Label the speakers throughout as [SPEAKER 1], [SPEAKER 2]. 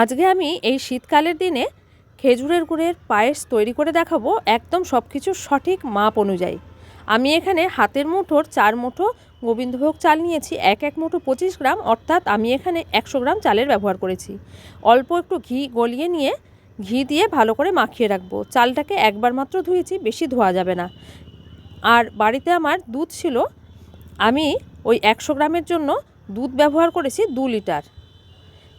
[SPEAKER 1] আজকে আমি এই শীতকালের দিনে খেজুরের গুড়ের পায়েস তৈরি করে দেখাবো একদম সব কিছুর সঠিক মাপ অনুযায়ী। আমি এখানে হাতের মুঠোর 4 মুঠো গোবিন্দভোগ চাল নিয়েছি, এক মুঠো 25 গ্রাম, অর্থাৎ আমি এখানে 100 গ্রাম চালের ব্যবহার করেছি। অল্প একটু ঘি গলিয়ে নিয়ে ঘি দিয়ে ভালো করে মাখিয়ে রাখবো। চালটাকে একবার মাত্র ধুয়েছি, বেশি ধোয়া যাবে না। আর বাড়িতে আমার দুধ ছিল, আমি ওই 100 গ্রামের জন্য দুধ ব্যবহার করেছি 2 লিটার।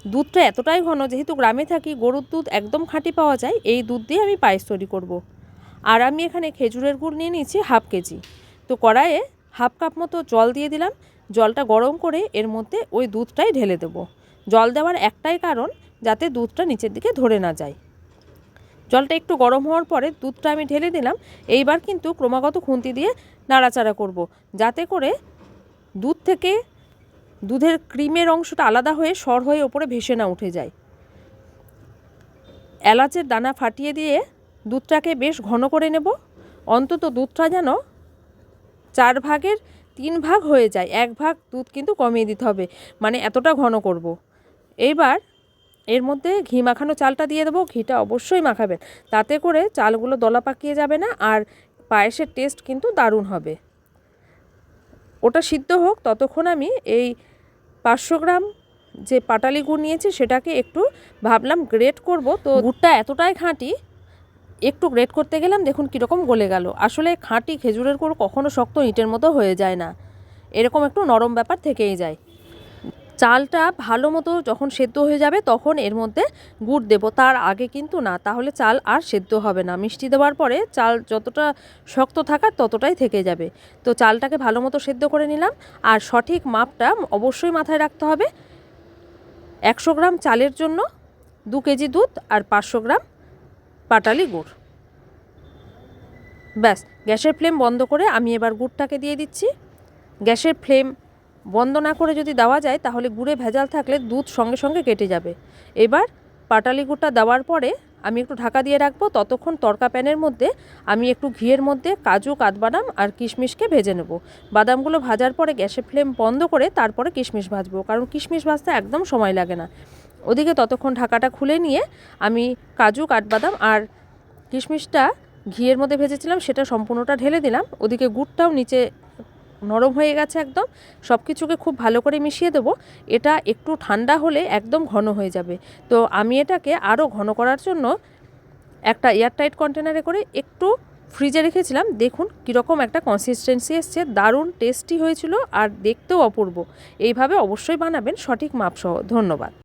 [SPEAKER 1] দুধটা এতটাই ঘন, যেহেতু গ্রামে থাকি গরুর দুধ একদম খাঁটি পাওয়া যায়, এই দুধ দিয়ে আমি পায়েস তৈরি করব। আর আমি এখানে খেজুরের গুড় নিয়ে নিয়েছি হাফ কেজি। তো কড়াইয়ে হাফ কাপ মতো জল দিয়ে দিলাম। জলটা গরম করে এর মধ্যে ওই দুধটাই ঢেলে দেবো। জল দেওয়ার একটাই কারণ, যাতে দুধটা নিচের দিকে ধরে না যায়। জলটা একটু গরম হওয়ার পরে দুধটা আমি ঢেলে দিলাম। এইবার কিন্তু ক্রমাগত খুন্তি দিয়ে নাড়াচাড়া করব, যাতে করে দুধ থেকে দুধের ক্রিমের অংশটা আলাদা হয়ে সর হয়ে ওপরে ভেসে না উঠে যায়। এলাচের দানা ফাটিয়ে দিয়ে দুধটাকে বেশ ঘন করে নেব। অন্তত দুধটা যেন 4 ভাগের 3 ভাগ হয়ে যায়। 1 ভাগ দুধ কিন্তু কমিয়ে দিতে হবে, মানে এতটা ঘন করব। এইবার এর মধ্যে ঘি মাখানো চালটা দিয়ে দেবো। ঘিটা অবশ্যই মাখাবেন, তাতে করে চালগুলো দলা পাকিয়ে যাবে না, আর পায়েসের টেস্ট কিন্তু দারুণ হবে। ওটা সিদ্ধ হোক, ততক্ষণ আমি এই 500 গ্রাম যে পাটালি গুড় নিয়েছি সেটাকে একটু ভাবলাম গ্রেট করব। তো গুড়টা এতটাই খাঁটি, একটু গ্রেট করতে গেলাম, দেখুন কীরকম গলে গেল। আসলে খাঁটি খেজুরের গুড় কখনো শক্ত ইটের মতো হয়ে যায় না, এরকম একটু নরম ব্যাপার থেকেই যায়। চালটা ভালো মতো যখন সেদ্ধ হয়ে যাবে তখন এর মধ্যে গুড় দেব, তার আগে কিন্তু না, তাহলে চাল আর সেদ্ধ হবে না। মিষ্টি দেওয়ার পরে চাল যতটা শক্ত থাকার ততটাই থেকে যাবে। তো চালটাকে ভালো মতো সেদ্ধ করে নিলাম। আর সঠিক মাপটা অবশ্যই মাথায় রাখতে হবে। 100 গ্রাম চালের জন্য 2 কেজি দুধ আর 500 গ্রাম পাটালি গুড়। ব্যাস, গ্যাসের ফ্লেম বন্ধ করে আমি এবার গুড়টাকে দিয়ে দিচ্ছি। গ্যাসের ফ্লেম বন্ধ না করে যদি দেওয়া যায় তাহলে গুড়ে ভেজাল থাকলে দুধ সঙ্গে সঙ্গে কেটে যাবে। এবার পাটালি গুড়টা দেওয়ার পরে আমি একটু ঢাকা দিয়ে রাখবো। ততক্ষণ তড়কা প্যানের মধ্যে আমি একটু ঘিয়ের মধ্যে কাজু, কাঠবাদাম আর কিশমিশকে ভেজে নেব। বাদামগুলো ভাজার পরে গ্যাসের ফ্লেম বন্ধ করে তারপরে কিশমিশ ভাজবো, কারণ কিশমিশ ভাজতে একদম সময় লাগে না। ওদিকে ততক্ষণ ঢাকাটা খুলে নিয়ে আমি কাজু, কাঠবাদাম আর কিশমিশটা ঘিয়ের মধ্যে ভেজেছিলাম সেটা সম্পূর্ণটা ঢেলে দিলাম। ওদিকে গুড়টাও নিচে নরম হয়ে গেছে একদম। সব কিছুকে খুব ভালো করে মিশিয়ে দেবো। এটা একটু ঠান্ডা হলে একদম ঘন হয়ে যাবে। তো আমি এটাকে আরও ঘন করার জন্য একটা এয়ারটাইট কন্টেনারে করে একটু ফ্রিজে রেখেছিলাম। দেখুন কীরকম একটা কনসিস্টেন্সি এসছে, দারুণ টেস্টি হয়েছিল আর দেখতেও অপূর্ব। এইভাবে অবশ্যই বানাবেন সঠিক মাপসহ। ধন্যবাদ।